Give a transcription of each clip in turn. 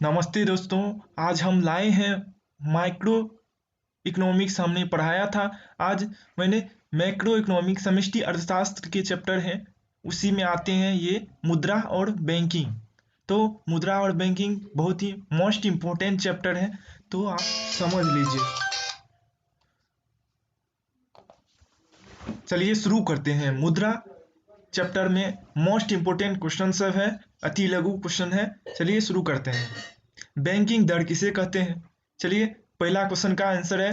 नमस्ते दोस्तों। आज हम लाए हैं माइक्रो इकोनॉमिक्स। हमने पढ़ाया था। आज मैंने मैक्रो इकोनॉमिक्स समष्टि अर्थशास्त्र के चैप्टर हैं, उसी में आते हैं ये मुद्रा और बैंकिंग। तो मुद्रा और बैंकिंग बहुत ही मोस्ट इम्पोर्टेंट चैप्टर है, तो आप समझ लीजिए। चलिए शुरू करते हैं। मुद्रा चैप्टर में मोस्ट इम्पोर्टेंट क्वेश्चन सब है, अति लघु क्वेश्चन है। चलिए शुरू करते हैं। बैंकिंग दर किसे कहते हैं? चलिए, पहला क्वेश्चन का आंसर है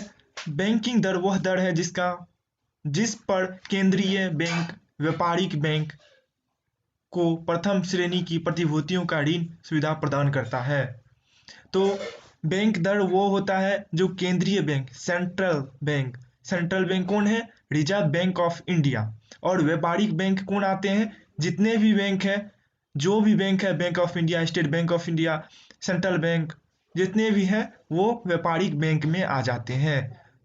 बैंकिंग दर वह दर है जिस पर केंद्रीय बैंक व्यापारिक बैंक को प्रथम श्रेणी की प्रतिभूतियों का ऋण सुविधा प्रदान करता है। तो बैंक दर वो होता है जो केंद्रीय बैंक सेंट्रल बैंक कौन है? Reserve bank of India. और व्यापारिक बैंक कौन आते हैं? जितने भी बैंक है, जो भी बैंक है, bank of India, state bank of India, central bank, जितने भी हैं वो व्यापारिक बैंक में आ जाते हैं।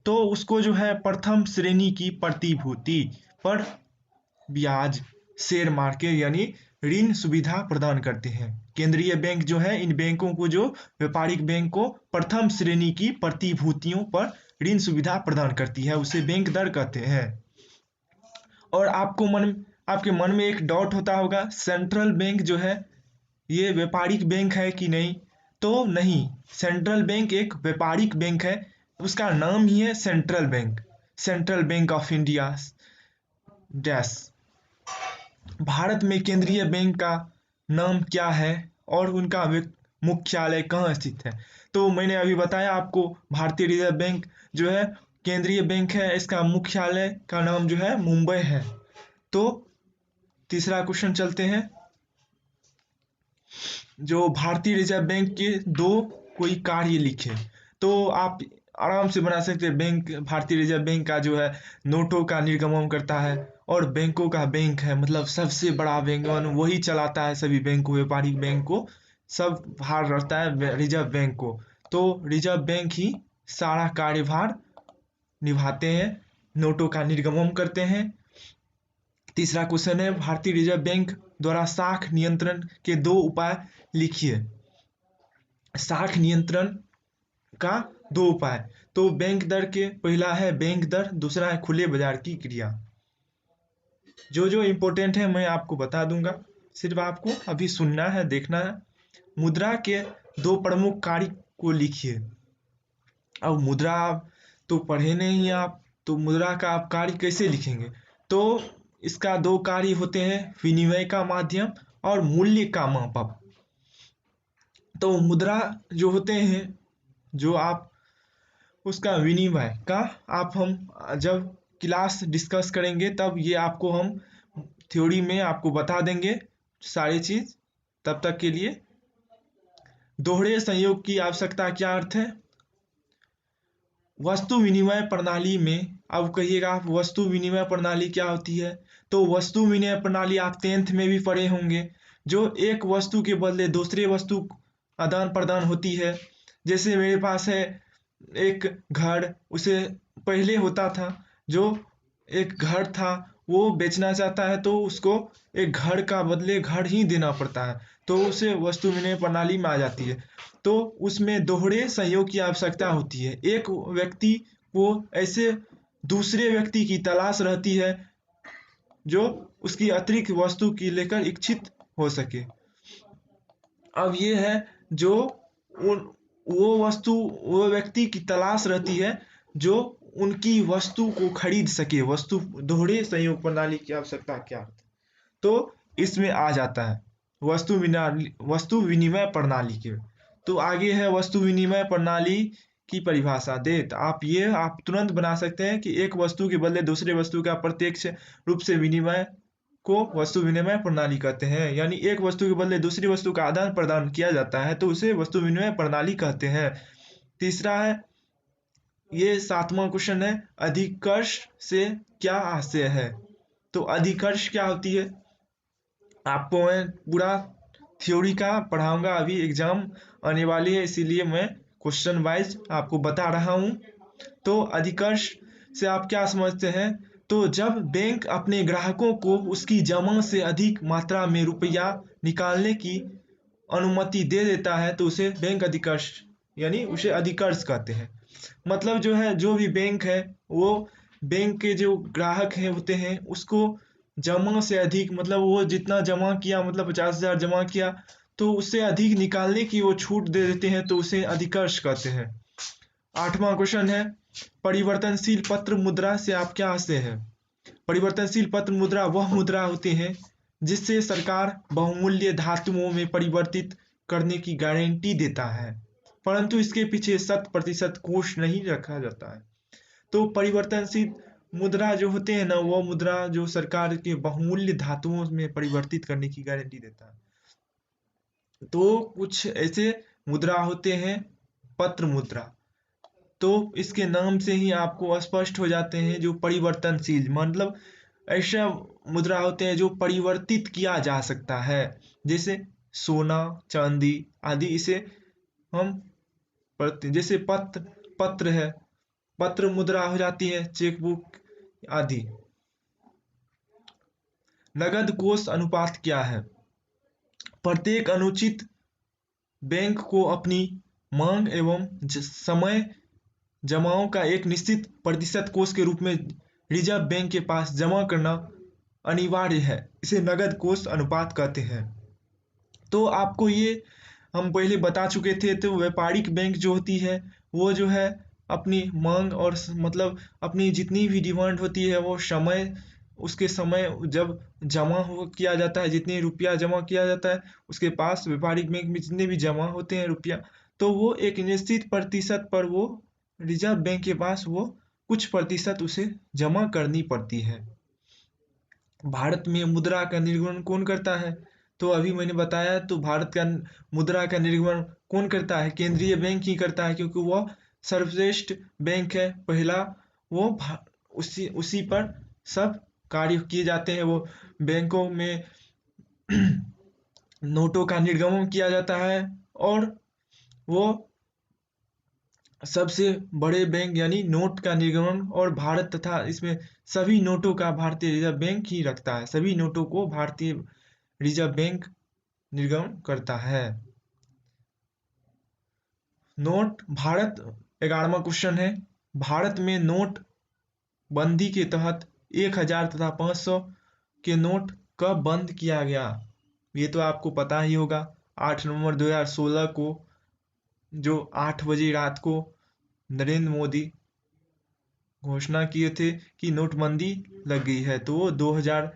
तो उसको जो है प्रथम श्रेणी की प्रतिभूति पर ब्याज शेयर मार्केट यानी ऋण सुविधा प्रदान करते हैं। केंद्रीय बैंक जो है इन बैंकों को, जो व्यापारिक बैंक को प्रथम श्रेणी की प्रतिभूतियों पर ऋण सुविधा प्रदान करती है, उसे बैंक दर कहते हैं। और आपके मन में एक डाउट होता होगा, सेंट्रल बैंक जो है ये व्यापारिक बैंक है कि नहीं? तो नहीं, सेंट्रल बैंक एक व्यापारिक बैंक है। उसका नाम ही है central bank of India dash. Bharat में केंद्रीय बैंक का नाम क्या है और उनका मुख्यालय कहाँ स्थित है? तो मैंने अभी बताया आपको, भारतीय रिजर्व बैंक जो है केंद्रीय बैंक है, इसका मुख्यालय का नाम जो है मुंबई है। तो तीसरा क्वेश्चन चलते हैं। जो भारतीय रिजर्व बैंक के दो कोई कार्य लिखे, तो आप आराम से बना सकते हैं। भारतीय रिजर्व बैंक का जो है नोटों का निर्गमन करता है और बैंकों का बैंक है, मतलब सबसे बड़ा बैंक वही चलाता है सभी बैंक को, व्यापारिक बैंक को सब भार रहता है रिजर्व बैंक को। तो रिजर्व बैंक ही सारा कार्यभार निभाते हैं, नोटों का निर्गमन करते हैं। तीसरा क्वेश्चन है भारतीय रिजर्व बैंक द्वारा साख नियंत्रण के दो उपाय लिखिए। साख नियंत्रण का दो उपाय, तो बैंक दर के पहला है बैंक दर, दूसरा है खुले बाजार की क्रिया। जो जो इम्पोर्टेंट है मैं आपको बता दूंगा, सिर्फ आपको अभी सुनना है, देखना है। मुद्रा के दो प्रमुख कार्य को लिखिए। अब मुद्रा तो पढ़े नहीं आप, तो मुद्रा का आप कार्य कैसे लिखेंगे? तो इसका दो कार्य होते हैं, विनिमय का माध्यम और मूल्य का मापक। तो मुद्रा जो होते हैं, जो आप उसका विनिमय का हम जब क्लास डिस्कस करेंगे तब ये आपको हम थ्योरी में आपको बता देंगे सारी चीज। तब तक के लिए दोहरे संयोग की आवश्यकता क्या अर्थ है? वस्तु विनिमय प्रणाली में, अब कहिएगा आप वस्तु विनिमय प्रणाली क्या होती है? तो वस्तु विनिमय प्रणाली आप 10th में भी पढ़े होंगे, जो एक वस्तु के बदले दूसरे वस्तु आदान प्रदान होती है। जैसे मेरे पास है एक घर, उसे पहले होता था जो एक घर था वो बेचना चाहता है तो उसको एक घर का बदले घर ही देना पड़ता है, तो उसे वस्तु विनिमय प्रणाली में आ जाती है। तो उसमें दोहरे सहयोग की आवश्यकता होती है। एक व्यक्ति को ऐसे दूसरे व्यक्ति की तलाश रहती है जो उसकी अतिरिक्त वस्तु की लेकर इच्छित हो सके। अब ये है जो उन वो व्यक्ति की तलाश रहती है जो उनकी वस्तु को खरीद सके। वस्तु दोहरे संयोग प्रणाली की आवश्यकता क्या है? तो इसमें आ जाता है वस्तु विनिमय प्रणाली के। तो आगे है वस्तु विनिमय प्रणाली की परिभाषा दे, तो आप तुरंत बना सकते हैं कि एक वस्तु के बदले दूसरे वस्तु का प्रत्यक्ष रूप से विनिमय को वस्तु विनिमय प्रणाली कहते हैं। यानी एक वस्तु के बदले दूसरी वस्तु का आदान प्रदान किया जाता है तो उसे वस्तु विनिमय प्रणाली कहते हैं। तीसरा है, ये 7वां क्वेश्चन है, अधिकर्ष से क्या आशय है? तो अधिकर्ष क्या होती है आपको मैं पूरा थ्योरी का पढ़ाऊंगा। अभी एग्जाम आने वाली है, इसीलिए मैं क्वेश्चन वाइज आपको बता रहा हूँ। तो अधिकर्ष से आप क्या समझते हैं? तो जब बैंक अपने ग्राहकों को उसकी जमा से अधिक मात्रा में रुपया निकालने की अनुमति दे देता है तो उसे बैंक अधिकर्ष यानी उसे अधिकर्ष कहते हैं। मतलब जो है, जो भी बैंक है वो बैंक के जो ग्राहक हैं होते हैं उसको जमा से अधिक, मतलब वो जितना जमा किया, मतलब 50,000 जमा किया तो उससे अधिक निकालने की वो छूट दे देते हैं तो उसे अधिकर्ष कहते हैं। 8वां क्वेश्चन है, परिवर्तनशील पत्र मुद्रा से आप क्या आशय है? परिवर्तनशील पत्र मुद्रा वह मुद्रा होती है जिससे सरकार बहुमूल्य धातुओं में परिवर्तित करने की गारंटी देता है, परंतु इसके पीछे 100% कोष नहीं रखा जाता है। तो परिवर्तनशील मुद्रा जो होते हैं ना, वो मुद्रा जो सरकार के बहुमूल्य धातुओं में परिवर्तित करने की गारंटी देता है। तो कुछ ऐसे मुद्रा होते हैं पत्र मुद्रा, तो इसके नाम से ही आपको स्पष्ट हो जाते हैं, जो परिवर्तनशील मतलब ऐसा मुद्रा होते हैं जो परिवर्तित किया जा सकता है, जैसे सोना चांदी आदि। इसे हम जैसे पत्र पत्र है, पत्र मुद्रा हो जाती है, चेकबुक आदि। नगद कोष अनुपात क्या है? प्रत्येक अनुचित बैंक को अपनी मांग एवं समय जमाओं का एक निश्चित प्रतिशत कोष के रूप में रिजर्व बैंक के पास जमा करना अनिवार्य है। इसे नगद कोष अनुपात कहते हैं। तो आपको ये हम पहले बता चुके थे। तो व्यापारिक बैंक जो होती है वो जो है अपनी मांग और मतलब अपनी जितनी भी डिमांड होती है वो समय, उसके समय जब जमा हो किया जाता है, जितनी रुपया जमा किया जाता है उसके पास व्यापारिक बैंक में जितने भी जमा होते हैं रुपया, तो वो एक निश्चित प्रतिशत पर वो रिजर्व बैंक के पास वो कुछ प्रतिशत उसे जमा करनी पड़ती है। भारत में मुद्रा का निर्गमन कौन करता है? तो अभी मैंने बताया, तो भारत का मुद्रा का निर्गमन कौन करता है? केंद्रीय बैंक ही करता है, क्योंकि वह सर्वश्रेष्ठ बैंक है पहला। वो उसी उसी पर सब कार्य किए जाते हैं। वो बैंकों में नोटों का निर्गमन किया जाता है और वो सबसे बड़े बैंक यानी नोट का निर्गमन और भारत तथा इसमें सभी नोटों का भारतीय रिजर्व बैंक ही रखता है। सभी नोटों को भारतीय रिजर्व बैंक निर्गमन करता है। नोट भारत 11वां क्वेश्चन है, भारत में नोट बंदी के तहत 1000 तथा 500 के नोट कब बंद किया गया? ये तो आपको पता ही होगा। 8 नवंबर 2016 को, जो 8 बजे रात को नरेंद्र मोदी घोषणा किए थे कि नोटबंदी लग गई है, तो वो 2000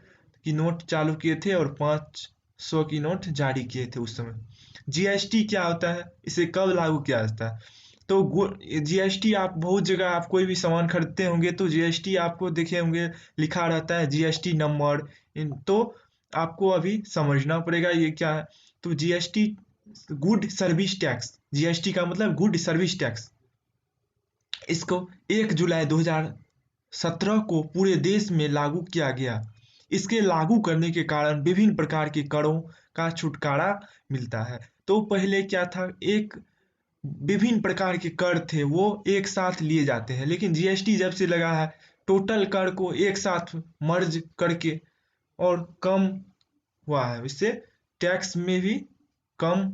की नोट चालू किए थे और 500 की नोट जारी किए थे उस समय। जीएसटी क्या होता है? इसे कब लागू किया जाता है? तो जीएसटी आप बहुत जगह आप कोई भी सामान खरीदते होंगे तो जीएसटी आपको देखे होंगे लिखा रहता है, जीएसटी नंबर। तो आपको अभी समझना पड़ेगा ये क्या है। तो GST good service tax, GST का मतलब गुड सर्विस टैक्स। इसको 1 जुलाई 2017 को पूरे देश में लागू किया गया। इसके लागू करने के कारण विभिन्न प्रकार के करों का छुटकारा मिलता है। तो पहले क्या था, एक विभिन्न प्रकार के कर थे वो एक साथ लिए जाते हैं, लेकिन जीएसटी जब से लगा है टोटल कर को एक साथ मर्ज करके और कम हुआ है। इससे टैक्स में भी कम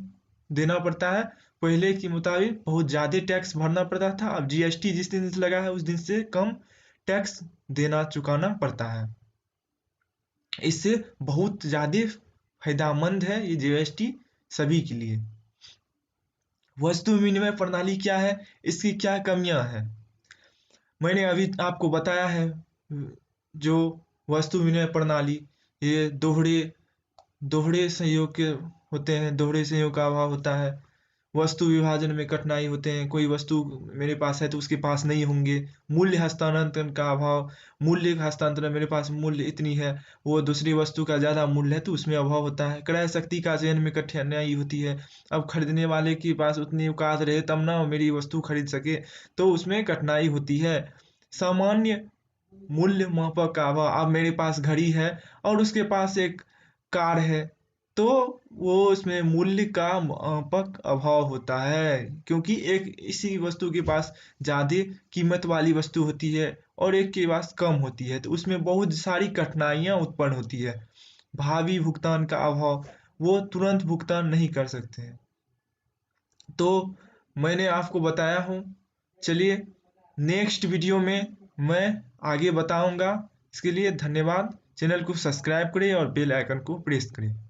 देना पड़ता है। पहले के मुताबिक बहुत ज़्यादा टैक्स भरना पड़ता था, अब जीएसटी जिस दिन से लगा है उस दिन से कम टैक्स देना चुकाना पड़ता है। इससे बहुत ज़्यादा फायदेमंद है ये जीएसटी सभी के लिए। वस्तु विनिमय प्रणाली क्या है? इसकी क्या कमियां हैं? मैंने अभी आपको बताया है, जो वस्तु विनिमय प्रणाली ये दोहरे दोहरे संयोग के होते हैं, दोहरे संयोग का अभाव होता है। वस्तु विभाजन में कठिनाई होते हैं, कोई वस्तु मेरे पास है तो उसके पास नहीं होंगे। मूल्य हस्तांतरण का अभाव, मूल्य हस्तांतरण मेरे पास मूल्य इतनी है, वो दूसरी वस्तु का ज़्यादा मूल्य है तो उसमें अभाव होता है। क्रय शक्ति का चयन में कठिनाई होती है, अब खरीदने वाले के पास उतनी औकात रहे तब ना मेरी वस्तु खरीद सके, तो उसमें कठिनाई होती है। सामान्य मूल्य मापक का अभाव, अब मेरे पास घड़ी है और उसके पास एक कार है, तो वो उसमें मूल्य का मापक अभाव होता है, क्योंकि एक इसी वस्तु के पास ज़्यादा कीमत वाली वस्तु होती है और एक के पास कम होती है, तो उसमें बहुत सारी कठिनाइयाँ उत्पन्न होती है। भावी भुगतान का अभाव, वो तुरंत भुगतान नहीं कर सकते हैं। तो मैंने आपको बताया हूँ। चलिए नेक्स्ट वीडियो में मैं आगे बताऊंगा। इसके लिए धन्यवाद। चैनल को सब्सक्राइब करें और बेल आइकन को प्रेस करें।